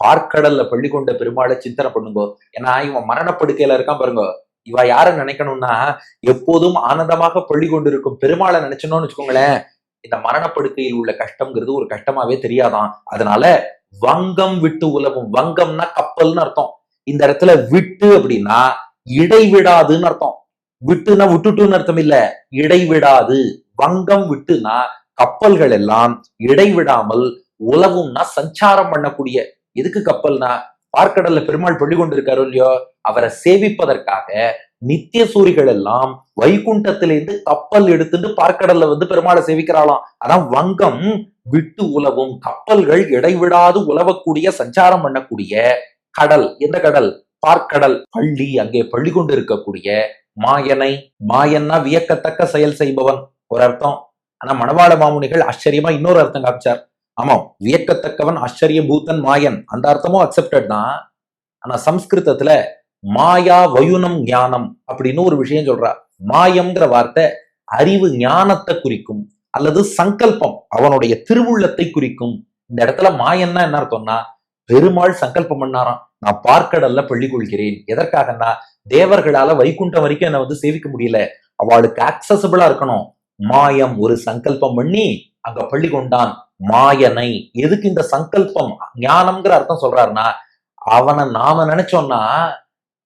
பார்க்கடல்ல பள்ளி கொண்ட பெருமாளை சிந்தனை பண்ணுங்கோ. ஏன்னா இவன் மரணப்படுக்கையில இருக்கான் பாருங்க. இவ யார நினைக்கணும்னா, எப்போதும் ஆனந்தமாக பள்ளி கொண்டிருக்கும் பெருமாளை நினைச்சணும்னு வச்சுக்கோங்களேன், இந்த மரணப்படுக்கையில் உள்ள கஷ்டம்ங்கிறது ஒரு கஷ்டமாவே தெரியாதான். அதனால வங்கம் விட்டு உலவும். வங்கம்னா கப்பல்னு அர்த்தம். இந்த இடத்துல விட்டு அப்படின்னா இடைவிடாதுன்னு அர்த்தம். விட்டுனா விட்டுட்டுன்னு அர்த்தம் இல்ல, இடைவிடாது. வங்கம் விட்டுனா கப்பல்கள் எல்லாம் இடைவிடாமல், உலவும்னா சஞ்சாரம் பண்ணக்கூடிய. எதுக்கு கப்பல்னா, பார்க்கடல்ல பெருமாள் பள்ளி கொண்டிருக்காரோ இல்லையோ, அவரை சேவிப்பதற்காக நித்திய சூரிகள் எல்லாம் வைகுண்டத்திலிருந்து கப்பல் எடுத்துட்டு பார்க்கடல்ல வந்து பெருமாளை சேவிக்கிறாளாம். அதான் வங்கம் விட்டு உலவும். கப்பல்கள் இடைவிடாது உலவக்கூடிய, சஞ்சாரம் பண்ணக்கூடிய கடல். எந்த கடல்? பார்க்கடல். பள்ளி, அங்கே பள்ளி கொண்டு இருக்கக்கூடிய மாயனை. மாயன்னா வியக்கத்தக்க செயல் செய்பவன் ஒரு அர்த்தம். ஆனா மணவாள மாமுனிகள் ஆச்சரியமா இன்னொரு அர்த்தம் காமிச்சார். ஆமா, வியக்கத்தக்கவன், ஆச்சரிய பூத்தன், மாயன், அந்த அர்த்தமும் அக்செப்டட் தான். ஆனா சம்ஸ்கிருதத்துல மாயா வயுனம் ஞானம் அப்படின்னு ஒரு விஷயம் சொல்றா. மாயம்ங்கிற வார்த்தை அறிவு ஞானத்தை குறிக்கும், அல்லது சங்கல்பம், அவனுடைய திருவுள்ளத்தை குறிக்கும். இந்த இடத்துல மாயன்னா என்ன அர்த்தம்னா, பெருமாள் சங்கல்பம் பண்ணாராம், நான் பார்க்கடல்ல பள்ளி கொள்கிறேன். எதற்காகன்னா, தேவர்களால வைகுண்டம் வரைக்கும் என்ன வந்து சேவிக்க முடியல, அவளுக்கு ஆக்சசபிளா இருக்கணும். மாயம் ஒரு சங்கல்பம் பண்ணி அங்க பள்ளி கொண்டான் மாயனை. எதுக்கு இந்த சங்கல்பம் ஞானம்ங்கிற அர்த்தம் சொல்றாருன்னா, அவனை நாம நினைச்சோம்னா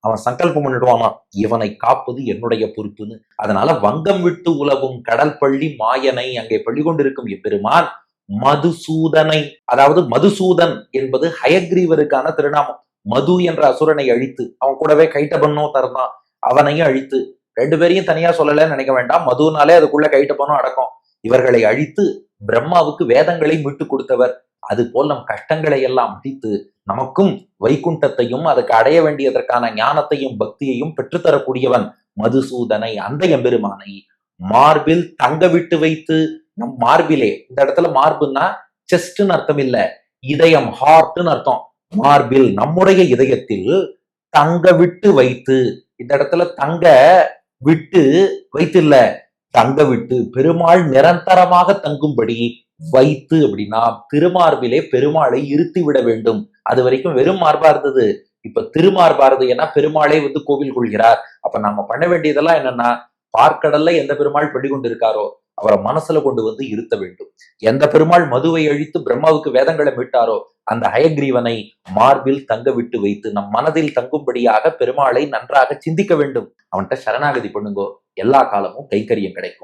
அவன் சங்கல்பம் பண்ணிடுவானா, இவனை காப்பது என்னுடைய பொறுப்புன்னு. அதனால வங்கம் விட்டு உலவும் கடல் பள்ளி மாயனை, அங்கே பள்ளி கொண்டிருக்கும் எம்பெருமான் மதுசூதனை. அதாவது மதுசூதன் என்பது ஹயக்ரீவருக்கான திருநாமம். மது என்ற அசுரனை அழித்து, அவன் கூடவே கைட்டபன்னோ தரதான், அவனையும் அழித்து, ரெண்டு பேரையும் தனியா சொல்லலன்னு நினைக்க வேண்டாம். மதுனாலே அதுக்குள்ள கைட்டபனும் அடக்கம். இவர்களை அழித்து பிரம்மாவுக்கு வேதங்களை மீட்டு கொடுத்தவர். அது போல் நம் கஷ்டங்களை எல்லாம் அழித்து நமக்கும் வைகுண்டத்தையும் அதுக்கு அடைய வேண்டியதற்கான ஞானத்தையும் பக்தியையும் பெற்றுத்தரக்கூடியவன் மதுசூதனை. அந்த எம்பெருமானை மார்பில் தங்க விட்டு வைத்து, நம் மார்பிலே, இந்த இடத்துல மார்புன்னா செஸ்ட்னு அர்த்தம் இல்ல, இதயம், ஹார்ட்னு அர்த்தம். மார்பில், நம்முடைய இதயத்தில் தங்க விட்டு வைத்து. இந்த இடத்துல தங்க விட்டு வைத்து இல்ல, தங்க விட்டு, பெருமாள் நிரந்தரமாக தங்கும்படி வைத்து. அப்படின்னா திருமார்பிலே பெருமாளை இருத்தி விட வேண்டும். அது வரைக்கும் வெறும் மார்பா இருந்தது, இப்ப திருமார்பா இருந்தது. ஏன்னா பெருமாளே வந்து கோவில் கொள்கிறார். அப்ப நாம பண்ண வேண்டியதெல்லாம் என்னன்னா, பார்க்கடல்ல எந்த பெருமாள் பள்ளி கொண்டு இருக்காரோ அவரை மனசுல கொண்டு வந்து இருத்த வேண்டும். எந்த பெருமாள் மதுவை அழித்து பிரம்மாவுக்கு வேதங்களை மீட்டாரோ அந்த ஹயக்ரீவனை மார்பில் தங்க விட்டு வைத்து நம் மனதில் தங்கும்படியாக பெருமாளை நன்றாக சிந்திக்க வேண்டும். அவன்கிட்ட சரணாகதி பண்ணுங்கோ, எல்லா காலமும் கைங்கரியம் கிடைக்கும்.